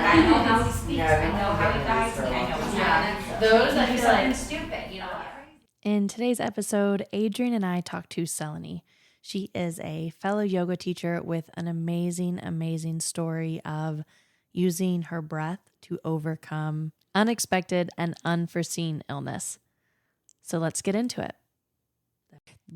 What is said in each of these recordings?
I know how he speaks, I know how he guides me, I know what's happening. Those that he's like stupid, you know. In today's episode, Adrienne and I talked to Selene. She is a fellow yoga teacher with an amazing, amazing story of using her breath to overcome unexpected and unforeseen illness. So let's get into it.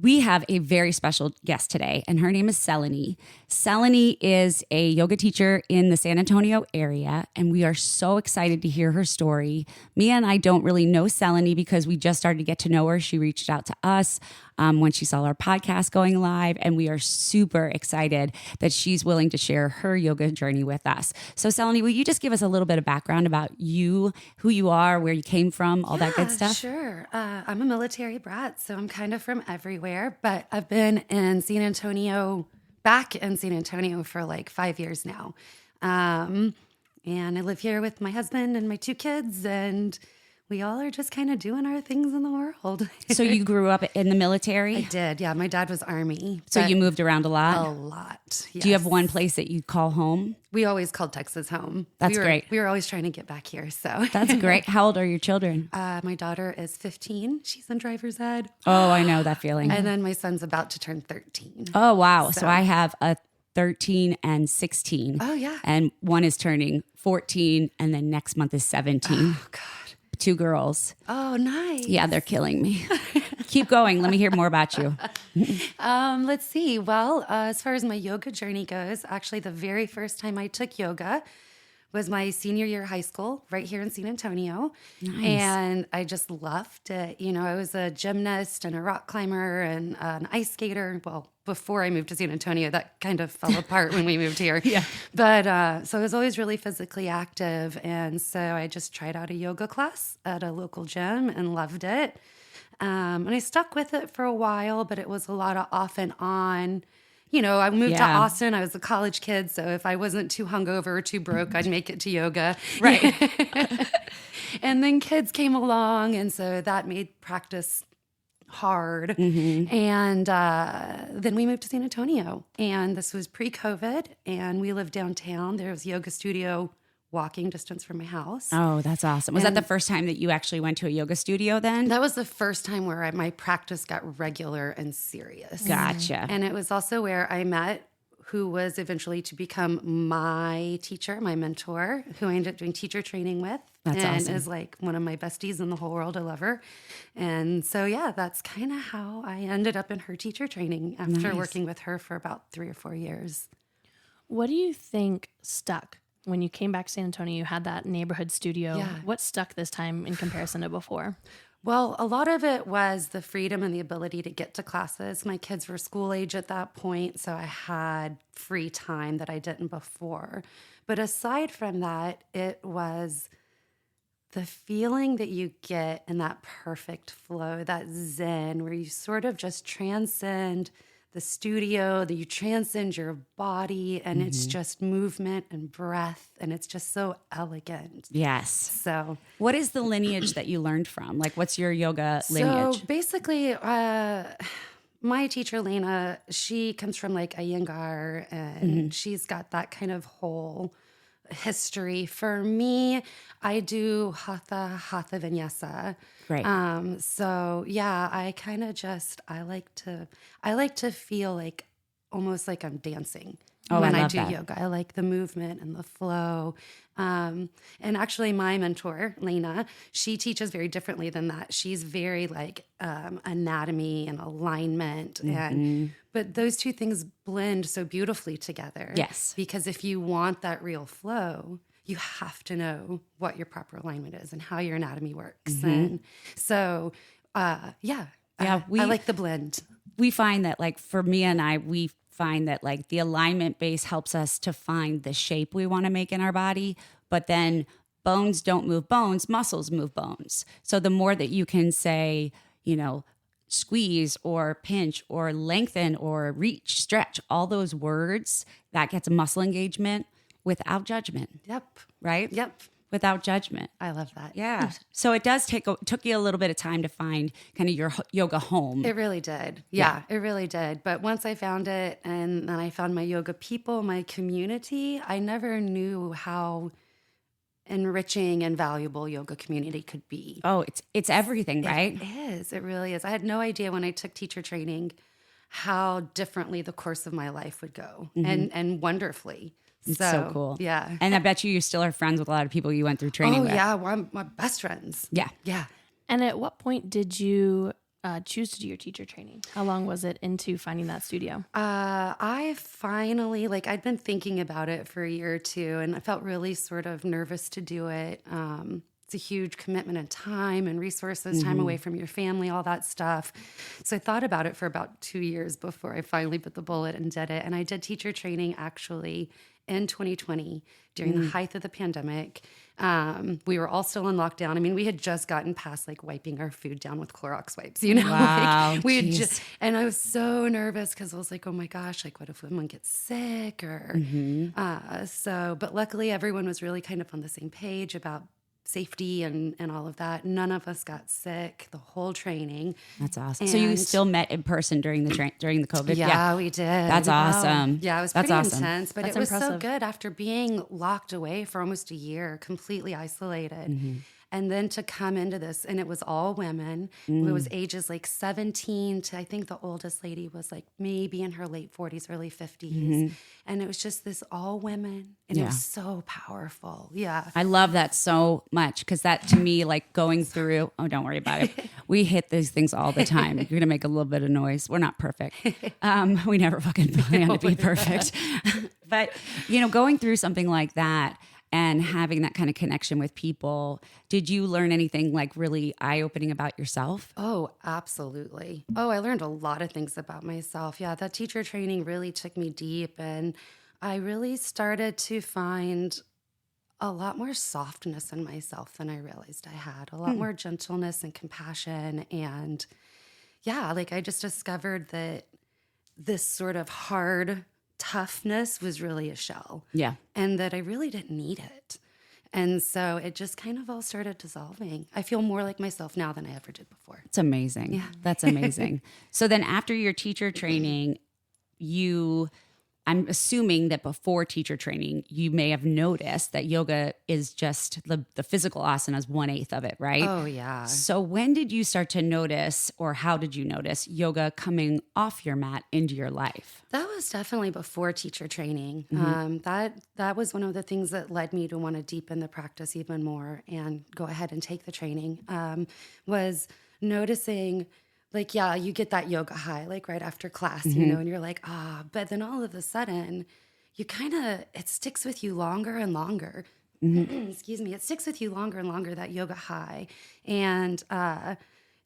We have a very special guest today, and her name is Selene. Selene is a yoga teacher in the San Antonio area, and we are so excited to hear her story. Mia and I don't really know Selene because we just started to get to know her. She reached out to us when she saw our podcast going live, and we are super excited that she's willing to share her yoga journey with us. So Selene, will you just give us a little bit of background about you, who you are, where you came from, all that good stuff? Sure. I'm a military brat, so I'm kind of from everywhere, but I've been back in San Antonio for like 5 years now. And I live here with my husband and my 2 kids, and we all are just kind of doing our things in the world. So you grew up in the military? I did, yeah. My dad was Army. So you moved around a lot? A lot, yes. Do you have one place that you call home? We always called Texas home. That's great. We were always trying to get back here, so. That's great. How old are your children? My daughter is 15. She's in driver's ed. Oh, I know that feeling. And then my son's about to turn 13. Oh, wow. So I have a 13 and 16. Oh, yeah. And one is turning 14, and then next month is 17. Oh, God. 2 girls. Oh, nice. Yeah, they're killing me. Keep going. Let me hear more about you. Let's see. Well, as far as my yoga journey goes, actually the very first time I took yoga was my senior year of high school right here in San Antonio. Nice. And I just loved it. You know, I was a gymnast and a rock climber and an ice skater. Well, before I moved to San Antonio, that kind of fell apart when we moved here. Yeah. But so I was always really physically active. And so I just tried out a yoga class at a local gym and loved it. And I stuck with it for a while, but it was a lot of off and on. You know, I moved to Austin. I was a college kid, so if I wasn't too hungover or too broke, I'd make it to yoga. Right. And then kids came along, and so that made practice hard. Mm-hmm. And then we moved to San Antonio, and this was pre-COVID, and we lived downtown. There was a yoga studio walking distance from my house. Oh, that's awesome. Was that the first time that you actually went to a yoga studio then? That was the first time where my practice got regular and serious. Gotcha. And it was also where I met who was eventually to become my teacher, my mentor, who I ended up doing teacher training with. That's and awesome. is like one of my besties in the whole world. I love her. And so, yeah, that's kind of how I ended up in her teacher training after working with her for about 3 or 4 years. What do you think stuck? When you came back to San Antonio, you had that neighborhood studio. Yeah. What stuck this time in comparison to before? Well, a lot of it was the freedom and the ability to get to classes. My kids were school age at that point, so I had free time that I didn't before. But aside from that, it was the feeling that you get in that perfect flow, that zen, where you sort of just transcend the studio, that you transcend your body, and it's just movement and breath, and it's just so elegant. Yes. So what is the lineage that you learned from? Like, what's your yoga lineage? So basically, my teacher, Lena, she comes from like Iyengar, and she's got that kind of whole history. For me, I do Hatha Vinyasa. Great. So yeah, I kind of I like to feel like almost like I'm dancing when I do yoga. I like the movement and the flow. And actually my mentor, Lena, she teaches very differently than that. She's very like anatomy and alignment but those two things blend so beautifully together. Yes. Because if you want that real flow, you have to know what your proper alignment is and how your anatomy works. And so, I like the blend. We find that, like, for Mia and I, we find that, like, the alignment base helps us to find the shape we want to make in our body, but then bones don't move bones, muscles move bones. So the more that you can say, you know, squeeze or pinch or lengthen or reach, stretch, all those words, that gets muscle engagement without judgment. Yep. Right? Yep. Without judgment. I love that. Yeah. So it does took you a little bit of time to find kind of your yoga home. It really did. Yeah, it really did. But once I found it and then I found my yoga people, my community, I never knew how enriching and valuable yoga community could be. Oh, it's everything, right? It is. It really is. I had no idea when I took teacher training how differently the course of my life would go, and wonderfully. It's so cool. Yeah. And I bet you still are friends with a lot of people you went through training with. Yeah. We're my best friends. Yeah. Yeah. And at what point did you choose to do your teacher training? How long was it into finding that studio? I finally, I'd been thinking about it for a year or two, and I felt really sort of nervous to do it. It's a huge commitment in time and resources, time away from your family, all that stuff. So I thought about it for about 2 years before I finally bit the bullet and did it. And I did teacher training actually in 2020 during the height of the pandemic. We were all still in lockdown. I mean, we had just gotten past wiping our food down with Clorox wipes, you know? Wow, we had just, and I was so nervous because I was like, oh my gosh, what if someone gets sick or, but luckily everyone was really kind of on the same page about safety and all of that. None of us got sick the whole training. That's awesome. So you still met in person during the during the COVID? Yeah, we did. That's awesome. Yeah, it was That's pretty awesome. intense, but That's it was so impressive. good after being locked away for almost a year, completely isolated. And then to come into this, and it was all women. It was ages 17 to, I think the oldest lady was maybe in her late 40s, early 50s. And it was just this all women. And it was so powerful. Yeah. I love that so much because that to me, going through, oh, don't worry about it. We hit these things all the time. You're going to make a little bit of noise. We're not perfect. We never fucking plan to be perfect. But, going through something like that and having that kind of connection with people, did you learn anything really eye-opening about yourself? Oh, absolutely. Oh, I learned a lot of things about myself. Yeah, that teacher training really took me deep, and I really started to find a lot more softness in myself than I realized I had, a lot more gentleness and compassion. And yeah, I just discovered that this sort of hard toughness was really a shell. Yeah. And that I really didn't need it. And so it just kind of all started dissolving. I feel more like myself now than I ever did before. It's amazing. Yeah. That's amazing. So then after your teacher training, I'm assuming that before teacher training, you may have noticed that yoga is just the physical asanas 1/8 of it, right? Oh, yeah. So when did you start to notice, or how did you notice yoga coming off your mat into your life? That was definitely before teacher training. That was one of the things that led me to want to deepen the practice even more and go ahead and take the training, was noticing you get that yoga high, right after class, and you're like, but then all of a sudden you it sticks with you longer and longer. Excuse me. It sticks with you longer and longer, that yoga high. And, I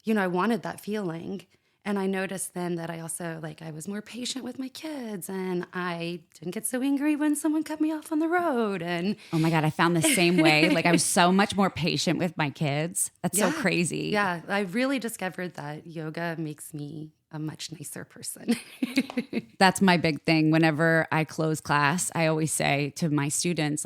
wanted that feeling. And I noticed then that I also, I was more patient with my kids, and I didn't get so angry when someone cut me off on the road. And oh my God, I found the same way. I was so much more patient with my kids. That's so crazy. Yeah, I really discovered that yoga makes me a much nicer person. That's my big thing. Whenever I close class, I always say to my students,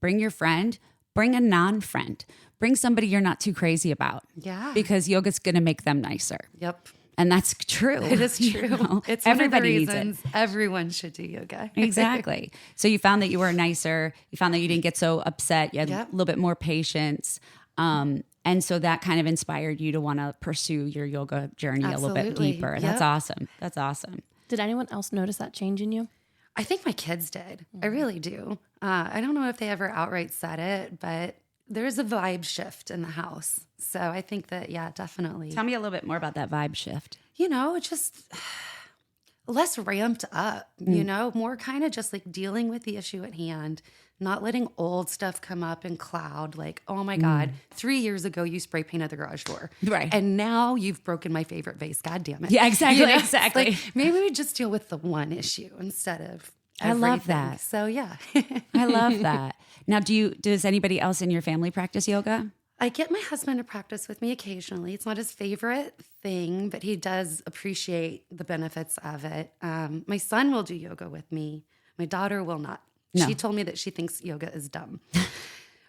bring your friend, bring a non-friend, bring somebody you're not too crazy about. Yeah. Because yoga's going to make them nicer. Yep. And that's true. It is true. It's everybody one of the needs reasons everyone should do yoga. Exactly. So you found that you were nicer. You found that you didn't get so upset. You had a little bit more patience. And so that kind of inspired you to want to pursue your yoga journey a little bit deeper. That's awesome. That's awesome. Did anyone else notice that change in you? I think my kids did. I really do. I don't know if they ever outright said it, but there's a vibe shift in the house. So I think that, definitely. Tell me a little bit more about that vibe shift. Just less ramped up, more kind of just dealing with the issue at hand, not letting old stuff come up and cloud. Oh my God, 3 years ago you spray painted the garage door. Right. And now you've broken my favorite vase. God damn it. Yeah, exactly. Exactly. Maybe we just deal with the one issue instead of everything. I love that. So yeah. I love that. Now, does anybody else in your family practice yoga? I get my husband to practice with me occasionally. It's not his favorite thing, but he does appreciate the benefits of it. My son will do yoga with me. My daughter will not. No. She told me that she thinks yoga is dumb.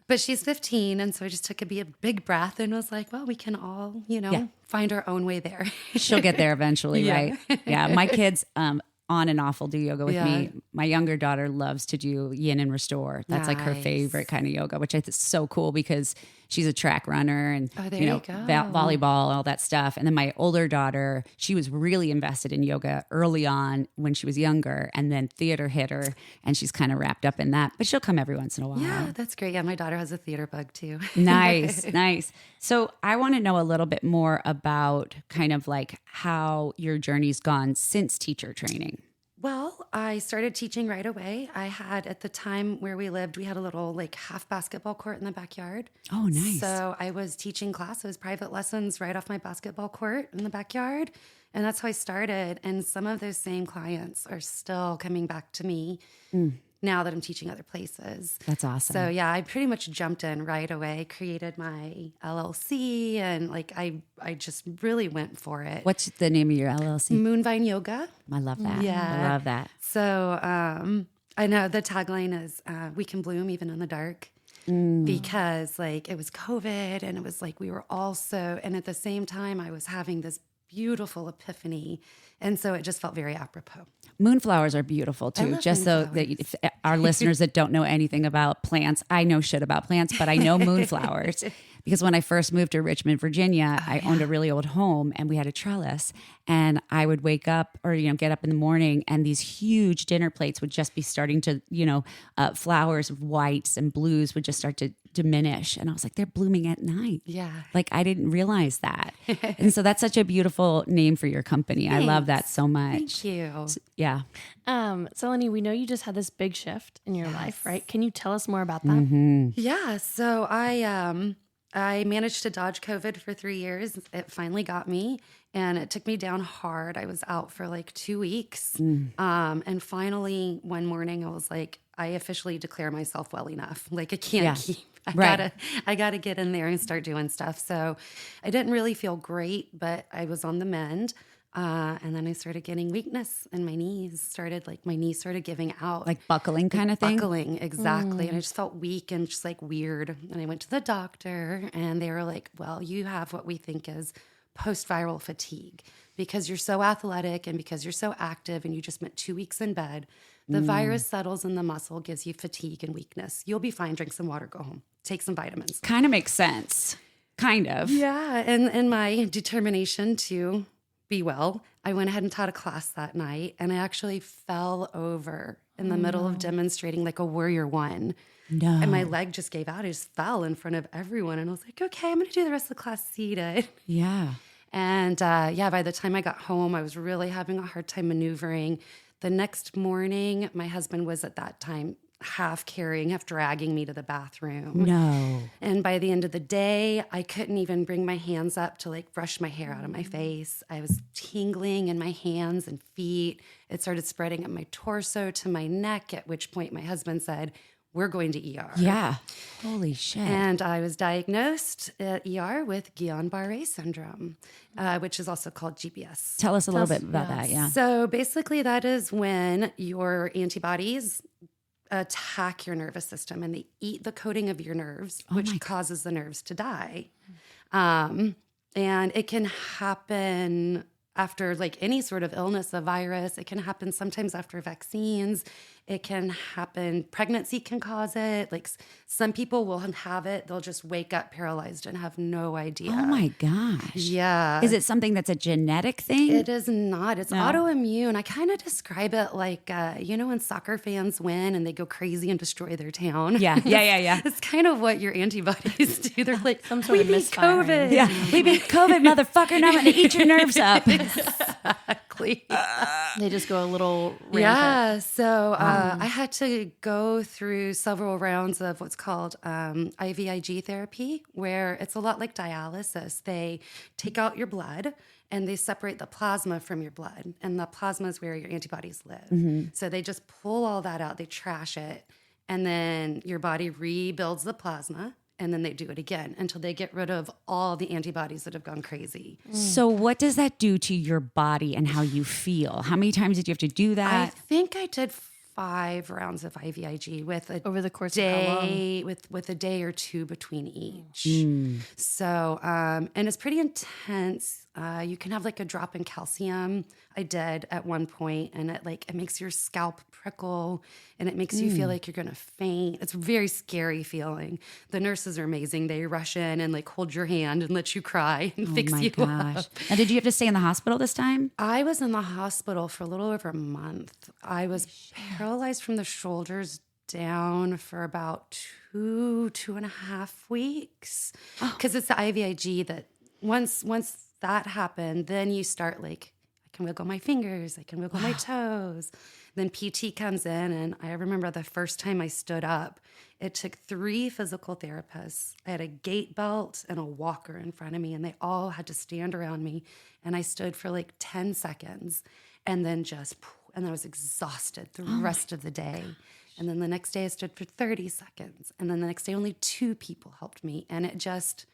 But she's 15, and so I just took a big breath and was like, well, we can all, find our own way there. She'll get there eventually, right? Yeah, my kids, on and off will do yoga with Yeah. me. My younger daughter loves to do yin and restore. That's like her Nice. favorite kind of yoga, which I think is so cool because she's a track runner and there you go. volleyball, all that stuff. And then my older daughter, she was really invested in yoga early on when she was younger, and then theater hit her, and she's kind of wrapped up in that. But she'll come every once in a while. Yeah, that's great. Yeah, my daughter has a theater bug too. Nice, nice. So I want to know a little bit more about kind of like how your journey's gone since teacher training. Well, I started teaching right away. I had, at the time where we lived, we had a little like half basketball court in the backyard. Oh, nice. So I was teaching classes, private lessons right off my basketball court in the backyard. And that's how I started. And some of those same clients are still coming back to me now that I'm teaching other places. That's awesome. So yeah, I pretty much jumped in right away, created my LLC, and like I just really went for it. What's the name of your LLC? Moonvine Yoga. I love that. Yeah. I love that. So I know the tagline is "We can bloom even in the dark," because like it was COVID, and it was like we were all so, and at the same time I was having this beautiful epiphany, and so it just felt very apropos. Moonflowers are beautiful too. love Just so that if our listeners that don't know anything about plants, I know shit about plants, but I know moonflowers because when I first moved to Richmond, Virginia, I owned a really old home and we had a trellis, and I would wake up or, get up in the morning and these huge dinner plates would just be starting to, flowers of whites and blues would just start to diminish. And I was like, they're blooming at night. Yeah. Like I didn't realize that. And so that's such a beautiful name for your company. I love that so much. Thank you. Yeah. Selene, we know you just had this big shift in your life, right? Can you tell us more about that? Yeah. So I managed to dodge COVID for 3 years. It finally got me, and it took me down hard. I was out for like 2 weeks. And finally one morning I was like, I officially declare myself well enough. Like I can't keep, I gotta get in there and start doing stuff. So I didn't really feel great, but I was on the mend. And then I started getting weakness in my knees. My knees started giving out. Like buckling kind of thing? Buckling, exactly. And I just felt weak and just like weird. And I went to the doctor, and they were like, well, you have what we think is post-viral fatigue because you're so athletic and because you're so active and you just spent 2 weeks in bed. The virus settles in the muscle, gives you fatigue and weakness. You'll be fine. Drink some water, go home. Take some vitamins. Kind of makes sense. Kind of. Yeah. And my determination to be well, I went ahead and taught a class that night, and I actually fell over in the middle of demonstrating like a warrior one. No. And my leg just gave out. I just fell in front of everyone. And I was like, okay, I'm going to do the rest of the class seated. Yeah. And by the time I got home, I was really having a hard time maneuvering. The next morning, my husband was at that time half dragging me to the bathroom. No. And by the end of the day, I couldn't even bring my hands up to like brush my hair out of my face. I was tingling in my hands and feet. It started spreading up my torso to my neck, at which point my husband said, we're going to ER. Yeah. Holy shit. And I was diagnosed at ER with Guillain-Barré syndrome, which is also called GBS. Tell us a little bit about that. Yeah. So basically that is when your antibodies attack your nervous system and they eat the coating of your nerves, which causes the nerves to die. And it can happen after like any sort of illness, a virus. It can happen sometimes after vaccines. It can happen. Pregnancy can cause it. Like some people will have it. They'll just wake up paralyzed and have no idea. Oh my gosh. Yeah. Is it something that's a genetic thing? It is not. It's autoimmune. I kind of describe it like, when soccer fans win and they go crazy and destroy their town. Yeah. It's kind of what your antibodies do. They're like, Some sort we of beat misfiring. COVID. Yeah. We beat COVID, motherfucker. Now I'm going to eat your nerves up. Exactly. They just go a little rampant. Yeah. So I had to go through several rounds of what's called IVIG therapy, where it's a lot like dialysis. They take out your blood and they separate the plasma from your blood. And the plasma is where your antibodies live. So they just pull all that out. They trash it. And then your body rebuilds the plasma. And then they do it again until they get rid of all the antibodies that have gone crazy. So what does that do to your body and how you feel? How many times did you have to do I that? think I did 5 rounds of IVIG with a Over the course of how long? day, with a day or two between each. So, and it's pretty intense. You can have like a drop in calcium. I did at one point, and it makes your scalp prickle, and it makes you feel like you're gonna faint. It's a very scary feeling. The nurses are amazing. They rush in and like hold your hand and let you cry and fix you up. Now, did you have to stay in the hospital this time? I was in the hospital for a little over a month. I was paralyzed from the shoulders down for about 2.5 weeks, because it's the IVIG that once that happened, then you start like, I can wiggle my fingers, I can wiggle my toes. Then PT comes in, and I remember the first time I stood up, it took 3 physical therapists. I had a gait belt and a walker in front of me, and they all had to stand around me. And I stood for like 10 seconds, and then and I was exhausted the rest of the day. And then the next day I stood for 30 seconds. And then the next day only 2 people helped me. And it just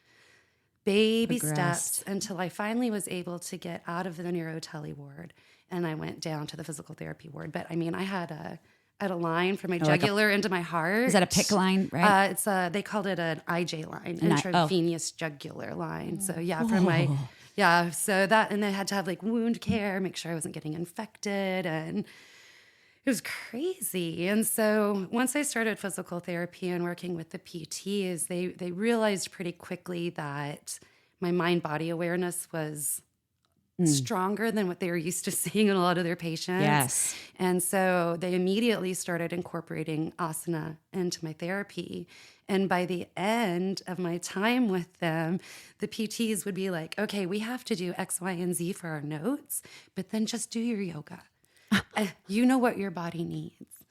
baby steps until I finally was able to get out of the neurotele ward, and I went down to the physical therapy ward. But I mean, I had a line from my jugular into my heart. Is that a PICC line, right? They called it an IJ line, intravenous jugular line. So yeah, from my, so that, and they had to have like wound care, make sure I wasn't getting infected, and it was crazy. And so once I started physical therapy and working with the PTs, they realized pretty quickly that my mind-body awareness was stronger than what they were used to seeing in a lot of their patients. Yes. And so they immediately started incorporating asana into my therapy. And by the end of my time with them, the PTs would be like, okay, we have to do X, Y, and Z for our notes, but then just do your yoga. You know what your body needs.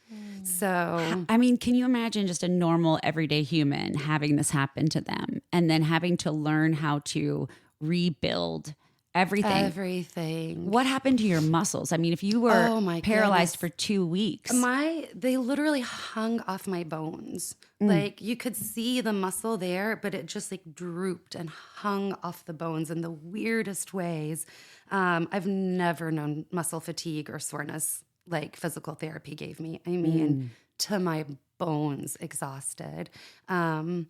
So, I mean, can you imagine just a normal everyday human having this happen to them and then having to learn how to rebuild everything? What happened to your muscles? I mean, if you were paralyzed for 2 weeks. They literally hung off my bones. Like you could see the muscle there, but it just like drooped and hung off the bones in the weirdest ways. I've never known muscle fatigue or soreness like physical therapy gave me. I mean, to my bones exhausted. But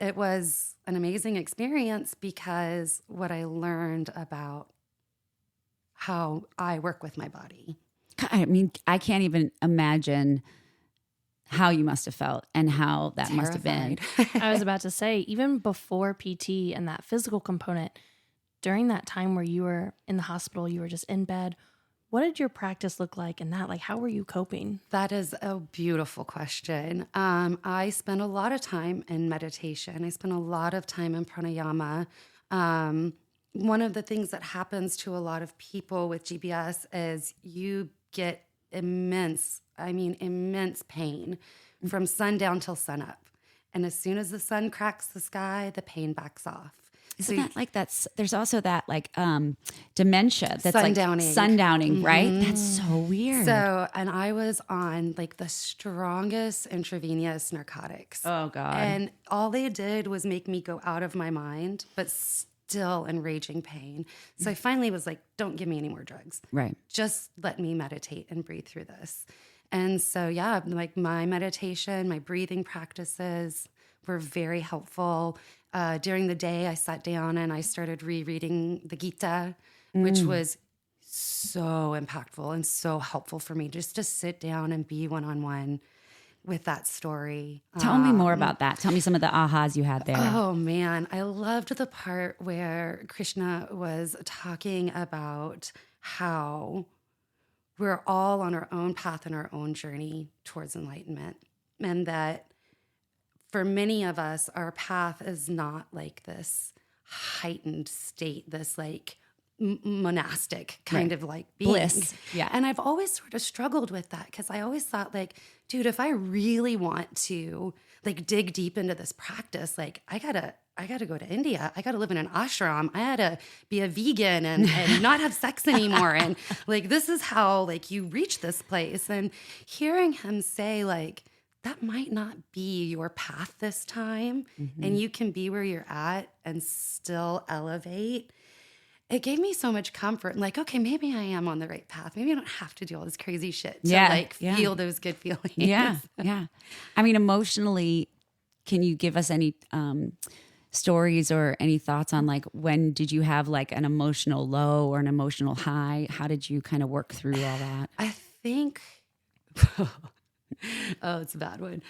it was an amazing experience because what I learned about how I work with my body. I mean, I can't even imagine how you must have felt and how that must have been. I was about to say, even before PT and that physical component, during that time where you were in the hospital, you were just in bed, what did your practice look like in that? Like, how were you coping? That is a beautiful question. I spent a lot of time in meditation. I spent a lot of time in pranayama. One of the things that happens to a lot of people with GBS is you get immense pain from sundown till sunup. And as soon as the sun cracks the sky, the pain backs off. Isn't that like that's? There's also that like dementia that's sundowning. Like sundowning, right? That's so weird. So, and I was on like the strongest intravenous narcotics. Oh God! And all they did was make me go out of my mind, but still in raging pain. So I finally was like, "Don't give me any more drugs. Right? Just let me meditate and breathe through this." And so, yeah, like my meditation, my breathing practices were very helpful. During the day, I sat down and I started rereading the Gita, which was so impactful and so helpful for me just to sit down and be one-on-one with that story. Tell me more about that. Tell me some of the ahas you had there. Oh, man. I loved the part where Krishna was talking about how we're all on our own path and our own journey towards enlightenment, and that for many of us, our path is not like this heightened state, this like monastic kind of like being. Bliss. Yeah. And I've always sort of struggled with that because I always thought like, dude, if I really want to like dig deep into this practice, like I gotta go to India. I gotta live in an ashram. I had to be a vegan and not have sex anymore. And like, this is how like you reach this place. And hearing him say like, that might not be your path this time, and you can be where you're at and still elevate. It gave me so much comfort. Like, okay, maybe I am on the right path. Maybe I don't have to do all this crazy shit to feel those good feelings. Yeah. I mean, emotionally, can you give us any stories or any thoughts on like when did you have like an emotional low or an emotional high? How did you kind of work through all that? I think, oh, it's a bad one.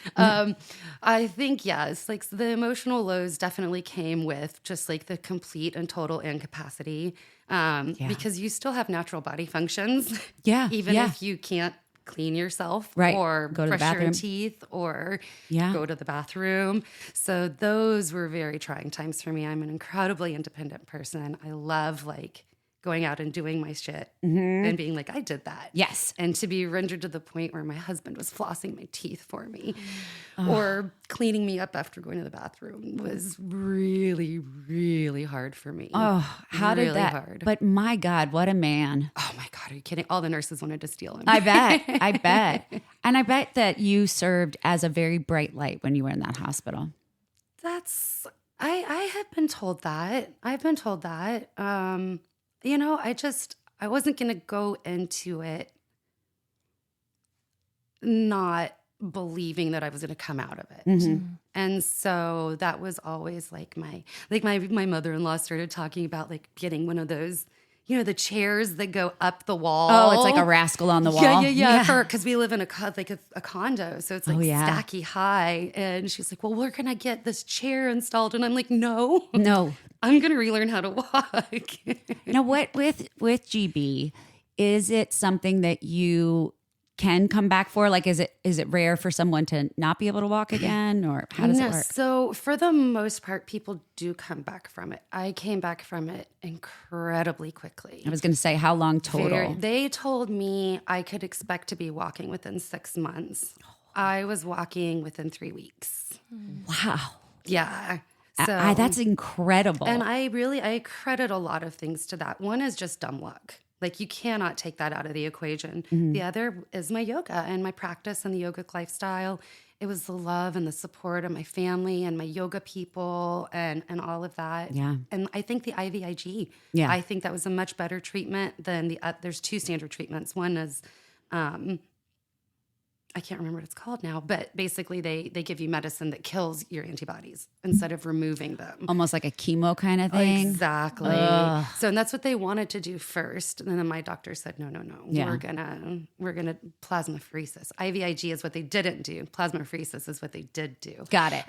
I think, yeah, it's like the emotional lows definitely came with just like the complete and total incapacity because you still have natural body functions. Yeah. Even if you can't clean yourself or Go to the brush your bathroom. teeth or go to the bathroom. So those were very trying times for me. I'm an incredibly independent person. I love like going out and doing my shit and being like, I did that. Yes. And to be rendered to the point where my husband was flossing my teeth for me or cleaning me up after going to the bathroom was really, really hard for me. Oh, how did really that? hard. But my God, what a man. Oh my God, are you kidding? All the nurses wanted to steal him. I bet. I bet. And I bet that you served as a very bright light when you were in that hospital. I have been told that. I've been told that. You know, I wasn't going to go into it not believing that I was going to come out of it. Mm-hmm. And so that was always like my mother-in-law started talking about like getting one of those, you know, the chairs that go up the wall. Oh, it's like a rascal on the wall. Yeah. Because we live in a condo, so it's like stacky high. And she's like, "Well, where can I get this chair installed?" And I'm like, "No, I'm going to relearn how to walk." Now, what with GB, is it something that you can come back for? Like, is it rare for someone to not be able to walk again, or how does it work? So for the most part, people do come back from it. I came back from it incredibly quickly. I was going to say, how long total? They told me I could expect to be walking within 6 months. I was walking within 3 weeks. Wow. Yeah. So That's incredible. And I credit a lot of things to that. One is just dumb luck. Like you cannot take that out of the equation. Mm-hmm. The other is my yoga and my practice and the yogic lifestyle. It was the love and the support of my family and my yoga people and all of that. Yeah. And I think the IVIG, I think that was a much better treatment than there's two standard treatments. One is, I can't remember what it's called now, but basically they give you medicine that kills your antibodies instead of removing them. Almost like a chemo kind of thing. Exactly. So, and that's what they wanted to do first. And then my doctor said, no. Yeah. We're gonna plasmapheresis. IVIG is what they didn't do. Plasmapheresis is what they did do. Got it.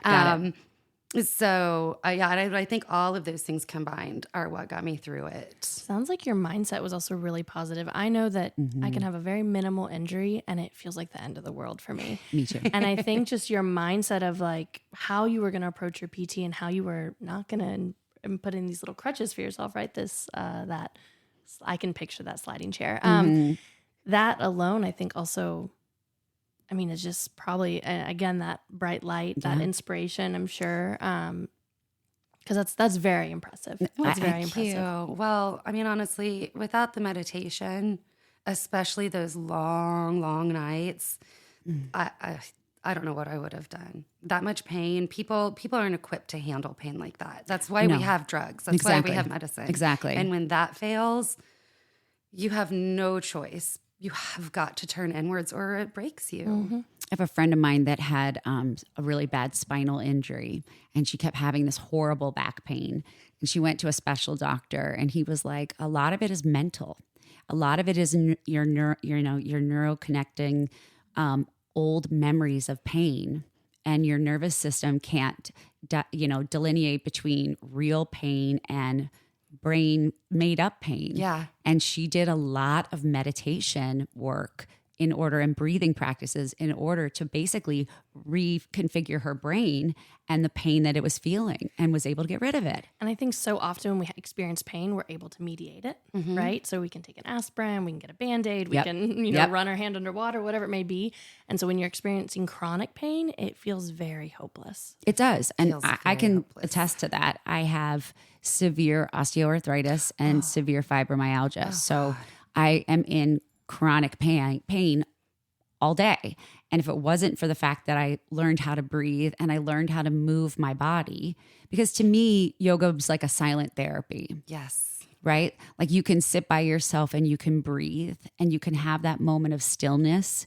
So I think all of those things combined are what got me through it. Sounds like your mindset was also really positive. I know that I can have a very minimal injury and it feels like the end of the world for me. Me too. And I think just your mindset of like how you were going to approach your PT and how you were not going to put in these little crutches for yourself, right? That I can picture that sliding chair. That alone, I think also, I mean, it's just probably, again, that bright light, that inspiration, I'm sure. Because that's very impressive. That's very impressive. You. Well, I mean, honestly, without the meditation, especially those long, long nights, I don't know what I would have done. That much pain. People aren't equipped to handle pain like that. That's why we have drugs. That's why we have medicine. Exactly. And when that fails, you have no choice. You have got to turn inwards or it breaks you. Mm-hmm. I have a friend of mine that had a really bad spinal injury and she kept having this horrible back pain. And she went to a special doctor and he was like, a lot of it is mental. A lot of it is your neuroconnecting old memories of pain, and your nervous system can't, delineate between real pain and brain made up pain. Yeah. And she did a lot of meditation work and breathing practices in order to basically reconfigure her brain and the pain that it was feeling, and was able to get rid of it. And I think so often when we experience pain, we're able to mediate it, right? So we can take an aspirin, we can get a Band-Aid, we can, run our hand underwater, whatever it may be. And so when you're experiencing chronic pain, it feels very hopeless. It does. And I can hopeless. attest to that. I have severe osteoarthritis and severe fibromyalgia. So I am in chronic pain all day. And if it wasn't for the fact that I learned how to breathe and I learned how to move my body, because to me, yoga was like a silent therapy. Yes. right? Like you can sit by yourself and you can breathe and you can have that moment of stillness,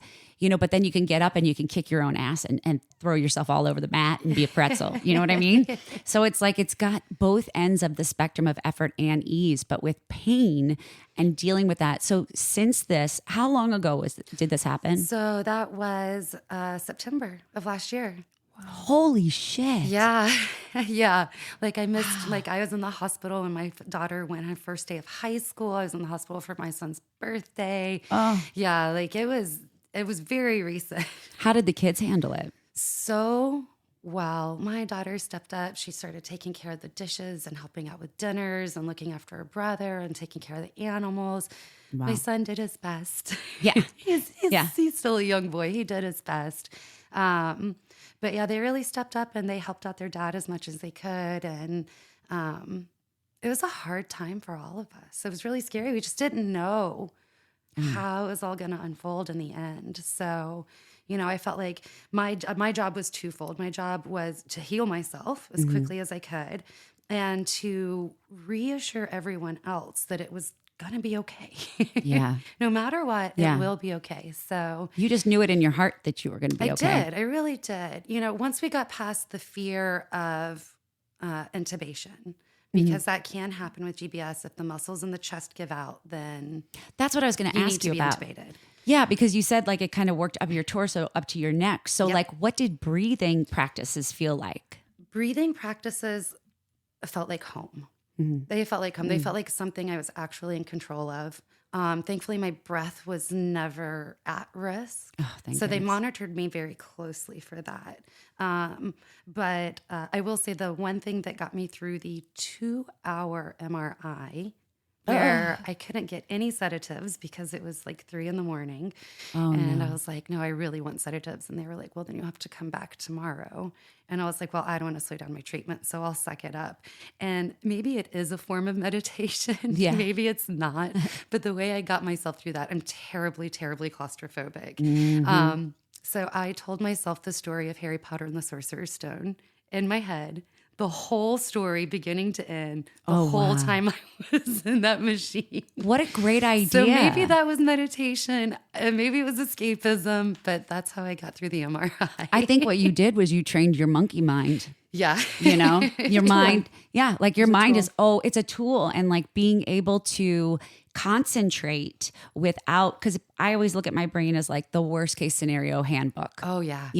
but then you can get up and you can kick your own ass and throw yourself all over the mat and be a pretzel. You know what I mean? So it's like it's got both ends of the spectrum of effort and ease, but with pain and dealing with that. So since this, how long ago did this happen? So that was September of last year. Wow. Holy shit. Yeah. Yeah. Like I missed, like I was in the hospital when my daughter went her first day of high school. I was in the hospital for my son's birthday. Oh. Yeah. Like it was very recent. How did the kids handle it? So well, my daughter stepped up. She started taking care of the dishes and helping out with dinners and looking after her brother and taking care of the animals. Wow. My son did his best. Yeah. He's still a young boy. He did his best. But yeah, they really stepped up and they helped out their dad as much as they could. And it was a hard time for all of us. It was really scary. We just didn't know how it was all going to unfold in the end. So, I felt like my job was twofold. My job was to heal myself as quickly as I could and to reassure everyone else that it was going to be okay. Yeah. No matter what, it will be okay. So you just knew it in your heart that you were going to be okay. I did. I really did. Once we got past the fear of intubation, because that can happen with GBS. If the muscles in the chest give out, then that's what I was going to ask you about. Intubated. Yeah, because you said like it kind of worked up your torso up to your neck. So like what did breathing practices feel like? Breathing practices felt like home. Mm-hmm. They felt like home. They felt like something I was actually in control of. Thankfully, my breath was never at risk. Oh, thank goodness. They monitored me very closely for that. But I will say the one thing that got me through the 2-hour MRI where I couldn't get any sedatives because it was like 3 a.m. And I was like, no, I really want sedatives. And they were like, well, then you'll have to come back tomorrow. And I was like, well, I don't want to slow down my treatment, so I'll suck it up. And maybe it is a form of meditation. Yeah. Maybe it's not. But the way I got myself through that, I'm terribly, terribly claustrophobic. Mm-hmm. So I told myself the story of Harry Potter and the Sorcerer's Stone in my head. The whole story, beginning to end, the whole time I was in that machine. What a great idea. So maybe that was meditation. Maybe it was escapism, but that's how I got through the MRI. I think what you did was you trained your monkey mind. Yeah. Your mind. Yeah. Like your mind is, it's a tool. And like being able to concentrate without, because I always look at my brain as like the worst case scenario handbook. Oh yeah.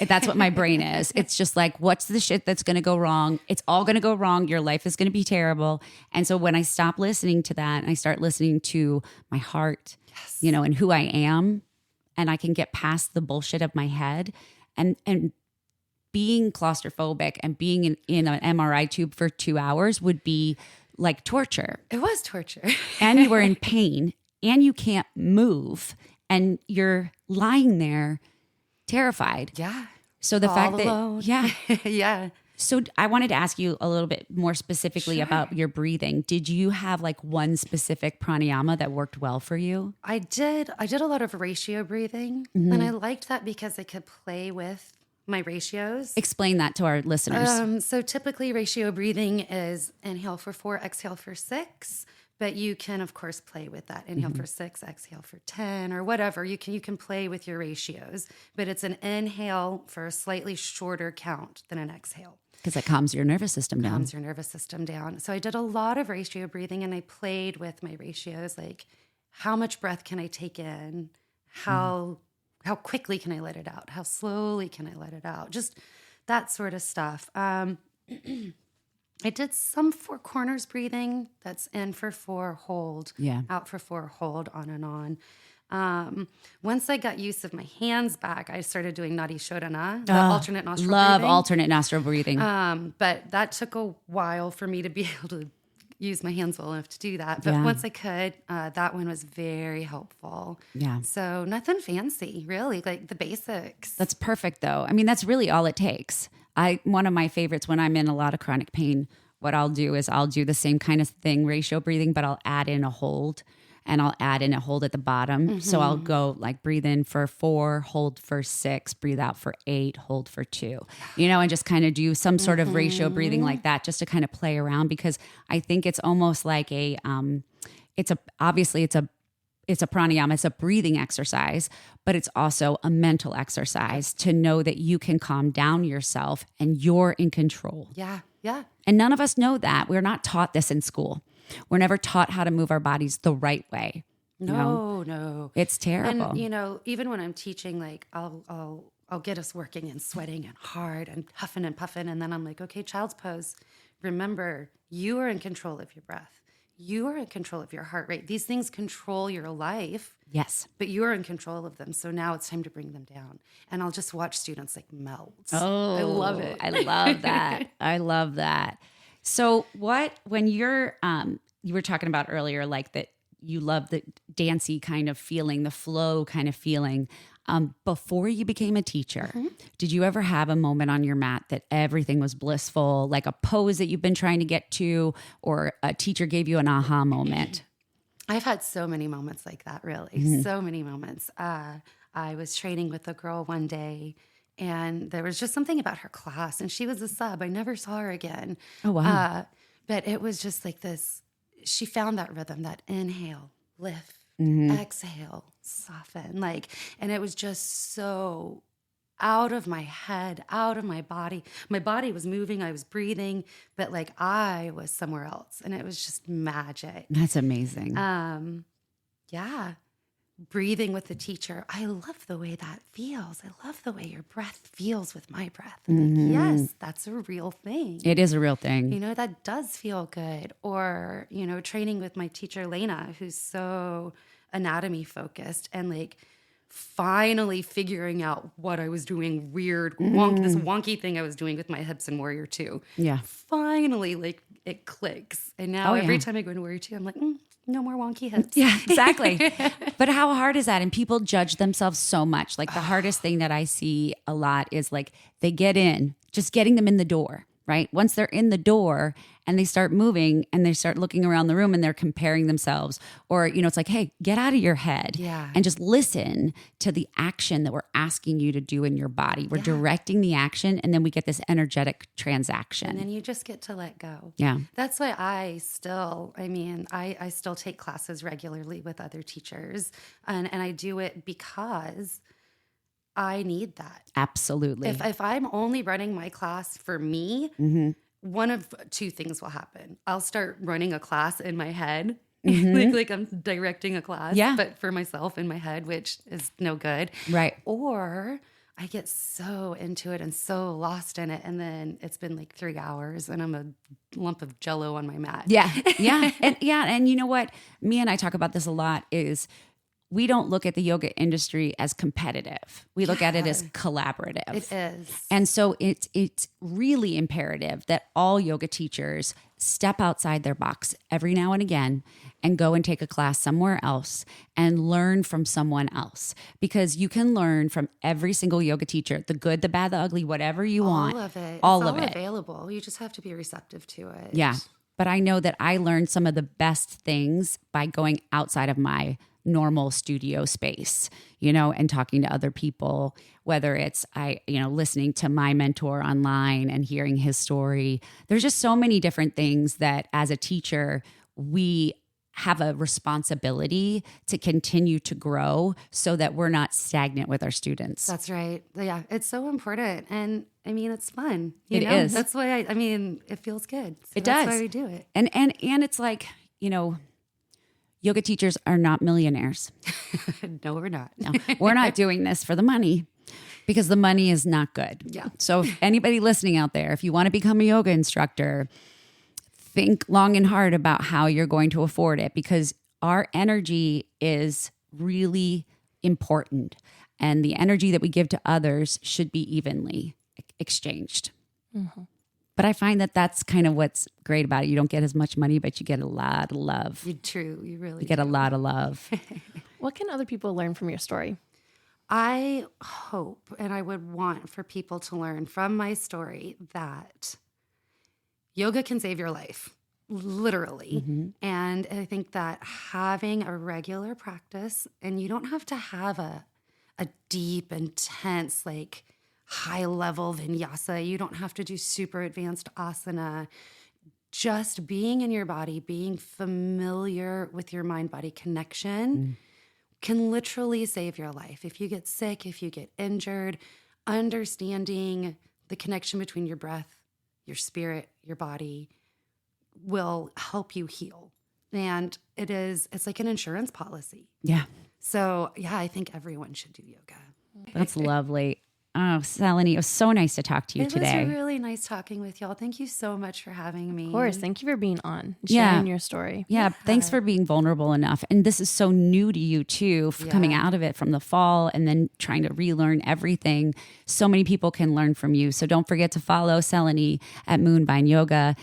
That's what my brain is. It's just like, what's the shit that's going to go wrong? It's all going to go wrong. Your life is going to be terrible. And so when I stop listening to that and I start listening to my heart, and who I am, and I can get past the bullshit of my head and being claustrophobic and being in an MRI tube for 2 hours would be like torture. It was torture. And you were in pain and you can't move and you're lying there terrified. Yeah. So the fact alone. that, yeah. So I wanted to ask you a little bit more specifically about your breathing. Did you have like one specific pranayama that worked well for you? I did a lot of ratio breathing and I liked that because I could play with my ratios. Explain that to our listeners. So typically ratio breathing is inhale for 4, exhale for 6, but you can of course play with that. Inhale for 6, exhale for 10 or whatever. You can play with your ratios, but it's an inhale for a slightly shorter count than an exhale. Because it calms your nervous system down. Calms your nervous system down. So I did a lot of ratio breathing and I played with my ratios, like how much breath can I take in? How quickly can I let it out? How slowly can I let it out? Just that sort of stuff. I did some 4 corners breathing. That's in for 4, hold. Yeah. Out for 4, hold, on and on. Once I got use of my hands back, I started doing Nadi Shodhana, the alternate nostril breathing. Love alternate nostril breathing. But that took a while for me to be able to use my hands well enough to do that. But once I could, that one was very helpful. Yeah. So nothing fancy, really, like the basics. That's perfect, though. I mean, that's really all it takes. One of my favorites when I'm in a lot of chronic pain, what I'll do is I'll do the same kind of thing, ratio breathing, but I'll add in a hold. and I'll add in a hold at the bottom. So I'll go like breathe in for 4, hold for 6, breathe out for 8, hold for 2, and just kind of do some sort of ratio breathing like that, just to kind of play around, because I think it's almost like it's a pranayama, it's a breathing exercise, but it's also a mental exercise to know that you can calm down yourself and you're in control. Yeah. Yeah. And none of us know that. We're not taught this in school. We're never taught how to move our bodies the right way. No. It's terrible. And even when I'm teaching, like I'll get us working and sweating and hard and huffing and puffing, and then I'm like, okay, child's pose. Remember, you are in control of your breath. You are in control of your heart rate. These things control your life. Yes. But you are in control of them. So now it's time to bring them down. And I'll just watch students like melt. Oh, I love it. I love that. I love that. So when you're, you were talking about earlier, like that you love the dancey kind of feeling, the flow kind of feeling. Before you became a teacher, did you ever have a moment on your mat that everything was blissful, like a pose that you've been trying to get to, or a teacher gave you an aha moment? I've had so many moments like that, really. So many moments. I was training with a girl one day, and there was just something about her class, and she was a sub. I never saw her again. Oh, wow. But it was just like this. She found that rhythm, that inhale, lift, exhale, soften, and it was just so out of my head, out of my body. My body was moving, I was breathing, but I was somewhere else, and it was just magic. That's amazing. Yeah. Breathing with the teacher. I love the way that feels. I love the way your breath feels with my breath. Yes, that's a real thing. It is a real thing. That does feel good. Or, training with my teacher, Lena, who's so anatomy focused, and finally figuring out what I was doing weird, this wonky thing I was doing with my hips in Warrior 2. Yeah. Finally, it clicks. And now every time I go into Warrior 2, I'm like, no more wonky hips. Yeah, exactly. But how hard is that? And people judge themselves so much. The hardest thing that I see a lot is they get in, just getting them in the door, right? Once they're in the door and they start moving and they start looking around the room and they're comparing themselves, or, it's like, hey, get out of your head and just listen to the action that we're asking you to do in your body. We're directing the action, and then we get this energetic transaction. And then you just get to let go. Yeah. That's why I still take classes regularly with other teachers, and I do it because I need that. Absolutely. If I'm only running my class for me, one of two things will happen. I'll start running a class in my head, like I'm directing a class, but for myself in my head, which is no good. Right. Or I get so into it and so lost in it, and then it's been 3 hours and I'm a lump of Jell-O on my mat. Yeah. Yeah. And you know what? Mia and I talk about this a lot, is we don't look at the yoga industry as competitive. We look at it as collaborative. It is. And so it's really imperative that all yoga teachers step outside their box every now and again and go and take a class somewhere else and learn from someone else. Because you can learn from every single yoga teacher, the good, the bad, the ugly, whatever you want. All of it. All it's of it. Available. You just have to be receptive to it. Yeah. But I know that I learned some of the best things by going outside of my normal studio space, and talking to other people, whether it's listening to my mentor online and hearing his story. There's just so many different things that as a teacher, we have a responsibility to continue to grow so that we're not stagnant with our students. That's right. Yeah, it's so important. And it's fun. It is. That's why it feels good. So it that's does. why we do it. And it's yoga teachers are not millionaires. No, we're not. No, we're not doing this for the money, because the money is not good. Yeah. So if anybody listening out there, if you want to become a yoga instructor, think long and hard about how you're going to afford it, because our energy is really important, and the energy that we give to others should be evenly exchanged. Mm-hmm. But I find that that's kind of what's great about it. You don't get as much money, but you get a lot of love. True. You really get a lot of love. What can other people learn from your story? I hope, and I would want for people to learn from my story, that yoga can save your life. literally. And I think that having a regular practice, and you don't have to have a deep, intense, like high level vinyasa. You don't have to do super advanced asana. Just being in your body, being familiar with your mind-body connection can literally save your life. If you get sick, if you get injured, understanding the connection between your breath, your spirit, your body will help you heal. And it's like an insurance policy. Yeah. So yeah, I think everyone should do yoga. That's lovely. Oh, Selene, it was so nice to talk to you today. It was really nice talking with y'all. Thank you so much for having me. Of course. Thank you for being on, Yeah. sharing your story. Yeah, thanks for being vulnerable enough. And this is so new to you too, coming out of it from the fall and then trying to relearn everything. So many people can learn from you. So don't forget to follow Selene at Moonvine Yoga.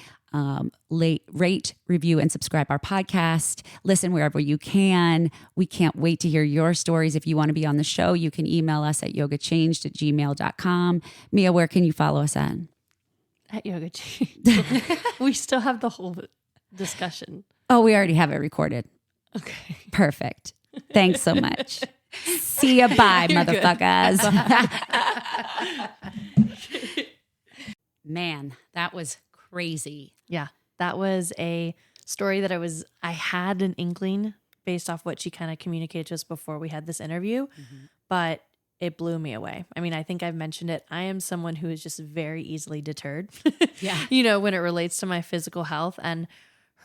Rate, review, and subscribe our podcast. Listen wherever you can. We can't wait to hear your stories. If you want to be on the show, you can email us at yogachanged@gmail.com. Mia, where can you follow us at? At Yoga Change. We still have the whole discussion. Oh, we already have it recorded. Okay. Perfect. Thanks so much. See ya. Bye, motherfuckers. Man, that was crazy. Yeah. That was a story that I had an inkling based off what she kind of communicated to us before we had this interview, but it blew me away. I mean, I think I've mentioned it. I am someone who is just very easily deterred, when it relates to my physical health. And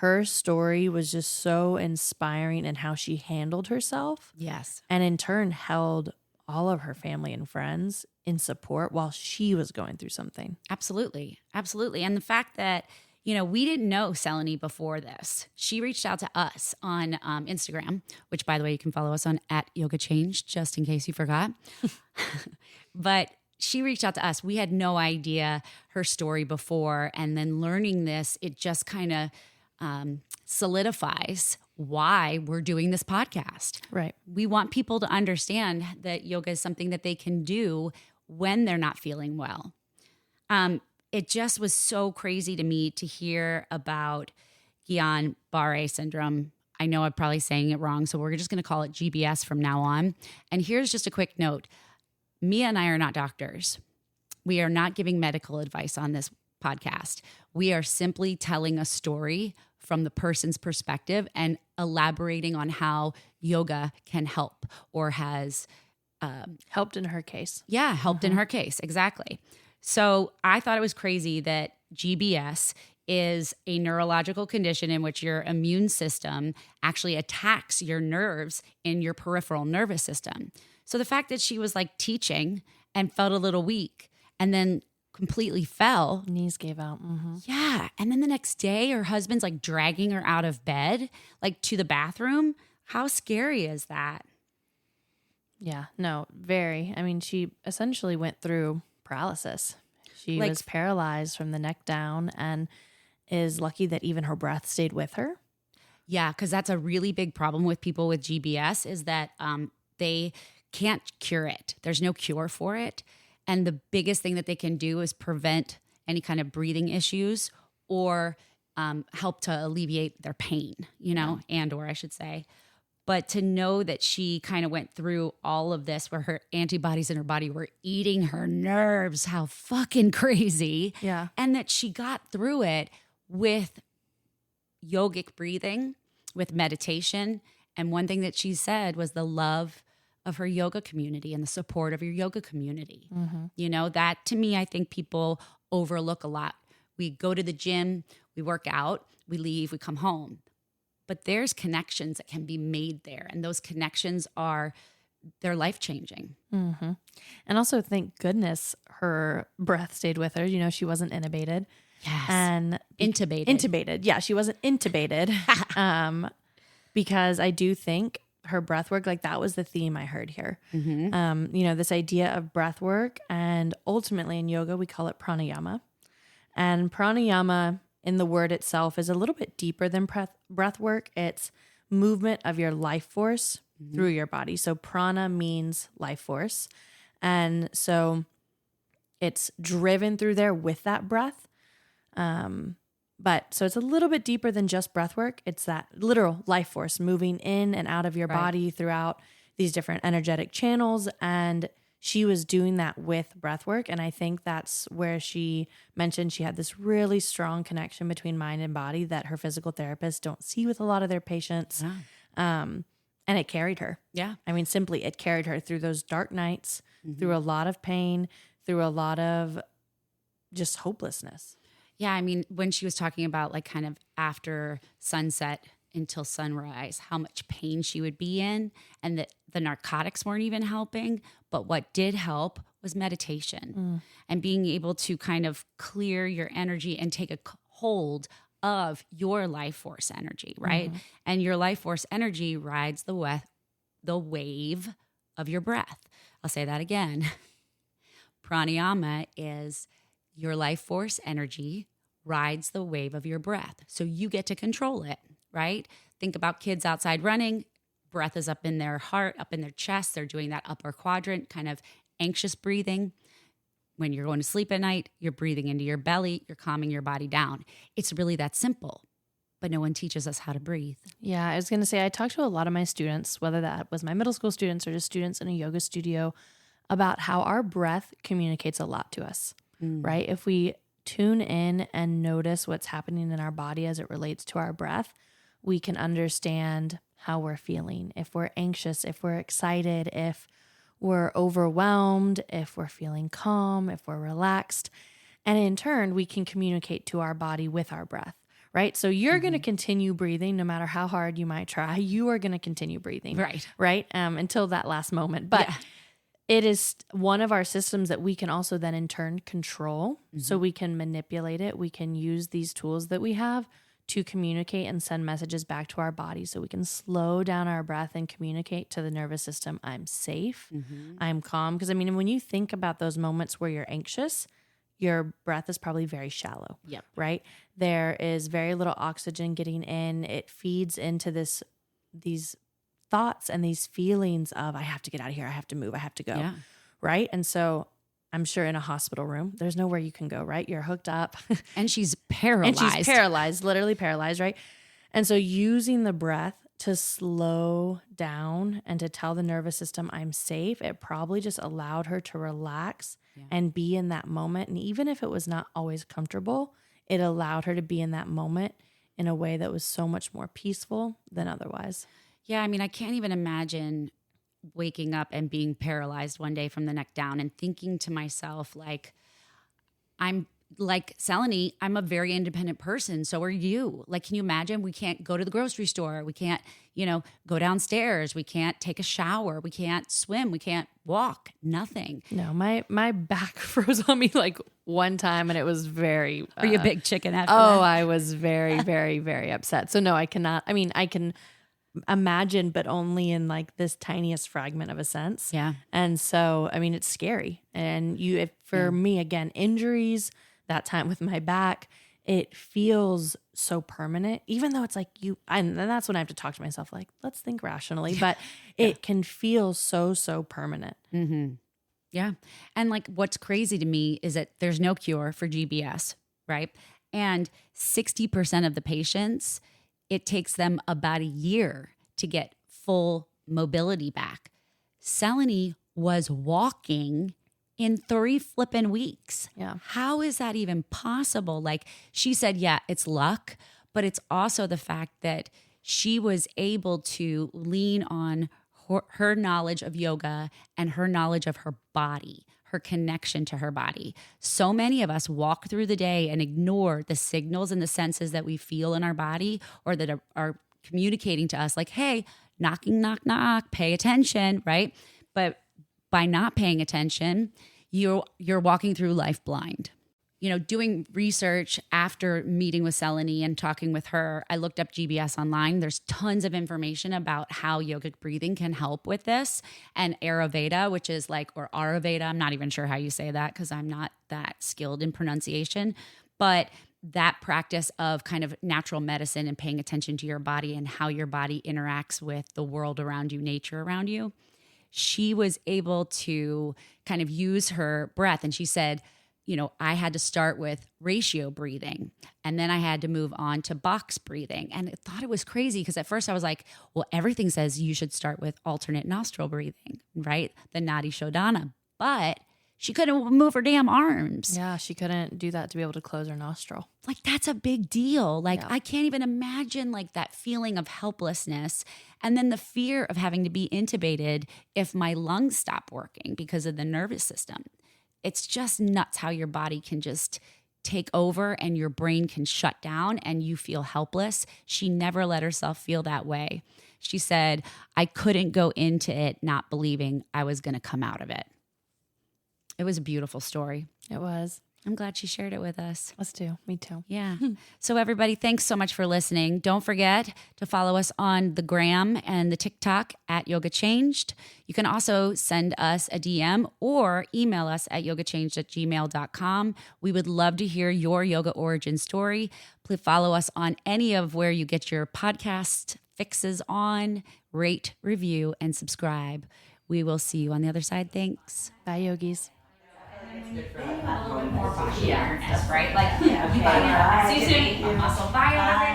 her story was just so inspiring in how she handled herself. Yes. And in turn held all of her family and friends in support while she was going through something. Absolutely. Absolutely. And the fact that, we didn't know Selene before this. She reached out to us on Instagram, which, by the way, you can follow us on @YogaChanged, just in case you forgot. But she reached out to us. We had no idea her story before. And then learning this, it just kind of solidifies why we're doing this podcast. Right. We want people to understand that yoga is something that they can do when they're not feeling well. It just was so crazy to me to hear about Guillain-Barré syndrome. I know I'm probably saying it wrong, so we're just going to call it GBS from now on. And here's just a quick note. Mia and I are not doctors. We are not giving medical advice on this podcast. We are simply telling a story from the person's perspective and elaborating on how yoga can help or has helped in her case. Yeah, helped in her case. Exactly. So I thought it was crazy that GBS is a neurological condition in which your immune system actually attacks your nerves in your peripheral nervous system. So the fact that she was like teaching and felt a little weak and then completely fell. Knees gave out. Mm-hmm. Yeah. And then the next day, her husband's like dragging her out of bed, like to the bathroom. How scary is that? Yeah, no, very. I mean, she essentially went through paralysis. She was paralyzed from the neck down and is lucky that even her breath stayed with her. Yeah, because that's a really big problem with people with GBS is that they can't cure it. There's no cure for it. And the biggest thing that they can do is prevent any kind of breathing issues or help to alleviate their pain, or I should say. But to know that she kind of went through all of this where her antibodies in her body were eating her nerves, how fucking crazy. Yeah. And that she got through it with yogic breathing, with meditation. And one thing that she said was the love of her yoga community and the support of your yoga community. Mm-hmm. That to me, I think people overlook a lot. We go to the gym, we work out, we leave, we come home. But there's connections that can be made there. And those connections they're life-changing. Mm-hmm. And also, thank goodness her breath stayed with her. She wasn't intubated. Yes. And intubated. Intubated. Yeah, she wasn't intubated. Because I do think her breath work, like that was the theme I heard here. Mm-hmm. This idea of breath work, and ultimately in yoga, we call it pranayama. And pranayama in the word itself is a little bit deeper than breath work. It's movement of your life force through your body. So prana means life force. And so it's driven through there with that breath. But so it's a little bit deeper than just breath work. It's that literal life force moving in and out of your body throughout these different energetic channels. And she was doing that with breath work. And I think that's where she mentioned she had this really strong connection between mind and body that her physical therapists don't see with a lot of their patients. And it carried her. Yeah. I mean, simply it carried her through those dark nights, through a lot of pain, through a lot of just hopelessness. Yeah, I mean, when she was talking about like kind of after sunset until sunrise, how much pain she would be in, and that the narcotics weren't even helping. But what did help was meditation and being able to kind of clear your energy and take a hold of your life force energy, right? And your life force energy rides the wave of your breath. I'll say that again. Pranayama is your life force energy rides the wave of your breath. So you get to control it, right? Think about kids outside running. Breath is up in their heart, up in their chest. They're doing that upper quadrant, kind of anxious breathing. When you're going to sleep at night, you're breathing into your belly. You're calming your body down. It's really that simple, but no one teaches us how to breathe. Yeah, I was going to say, I talked to a lot of my students, whether that was my middle school students or just students in a yoga studio, about how our breath communicates a lot to us, right? If we tune in and notice what's happening in our body as it relates to our breath, we can understand how we're feeling. If we're anxious, if we're excited, if we're overwhelmed, if we're feeling calm, if we're relaxed. And in turn, we can communicate to our body with our breath, right? So you're going to continue breathing no matter how hard you might try. You are going to continue breathing, right? Until that last moment. But it is one of our systems that we can also then in turn control. So we can manipulate it. We can use these tools that we have to communicate and send messages back to our body so we can slow down our breath and communicate to the nervous system, I'm safe, I'm calm. Because I mean, when you think about those moments where you're anxious, your breath is probably very shallow, right? There is very little oxygen getting in. It feeds into these thoughts and these feelings of, I have to get out of here, I have to move, I have to go, right? And so I'm sure in a hospital room, there's nowhere you can go, right? You're hooked up. And she's paralyzed. Literally paralyzed, right? And so using the breath to slow down and to tell the nervous system I'm safe, it probably just allowed her to relax and be in that moment. And even if it was not always comfortable, it allowed her to be in that moment in a way that was so much more peaceful than otherwise. Yeah, I mean, I can't even imagine waking up and being paralyzed one day from the neck down and thinking to myself, like, I'm like Selene, I'm a very independent person. So are you. Like, can you imagine? We can't go to the grocery store. We can't, go downstairs. We can't take a shower. We can't swim. We can't walk. Nothing. No, my back froze on me like one time and it was very... Were you a big chicken after that? I was very, very, very upset. So no, I cannot. I mean, I can imagine, but only in like this tiniest fragment of a sense. Yeah. And so, I mean, it's scary. And for me, again, injuries, that time with my back, it feels so permanent, even though it's like and that's when I have to talk to myself, like, let's think rationally, but it can feel so, so permanent. Mm-hmm. Yeah. And like, what's crazy to me is that there's no cure for GBS, right? And 60% of the patients, it takes them about a year to get full mobility back. Selene was walking in 3 flippin' weeks. Yeah. How is that even possible? Like, she said, it's luck, but it's also the fact that she was able to lean on her knowledge of yoga and her knowledge of her body, her connection to her body. So many of us walk through the day and ignore the signals and the senses that we feel in our body or that are communicating to us, like, hey, knocking, knock, knock, pay attention, right? But by not paying attention, you're walking through life blind. Doing research after meeting with Selene and talking with her, I looked up GBS online. There's tons of information about how yogic breathing can help with this. And Ayurveda, which is or Ayurveda, I'm not even sure how you say that because I'm not that skilled in pronunciation, but that practice of kind of natural medicine and paying attention to your body and how your body interacts with the world around you, nature around you. She was able to kind of use her breath. And she said, I had to start with ratio breathing, and then I had to move on to box breathing. And I thought it was crazy because at first I was like, well, everything says you should start with alternate nostril breathing, right? The Nadi Shodhana. But she couldn't move her damn arms. Yeah, she couldn't do that to be able to close her nostril. Like, that's a big deal. Like, Yeah. I can't even imagine like that feeling of helplessness. And then the fear of having to be intubated if my lungs stop working because of the nervous system. It's just nuts how your body can just take over and your brain can shut down and you feel helpless. She never let herself feel that way. She said, I couldn't go into it not believing I was going to come out of it. It was a beautiful story. It was. I'm glad she shared it with us. Us too. Me too. Yeah. So everybody, thanks so much for listening. Don't forget to follow us on the gram and the TikTok at Yoga Changed. You can also send us a DM or email us at yogachanged@gmail.com. We would love to hear your yoga origin story. Please follow us on any of where you get your podcast fixes on. Rate, review, and subscribe. We will see you on the other side. Thanks. Bye, yogis. A little bit more body awareness, right? Like, you find out, muscle biology.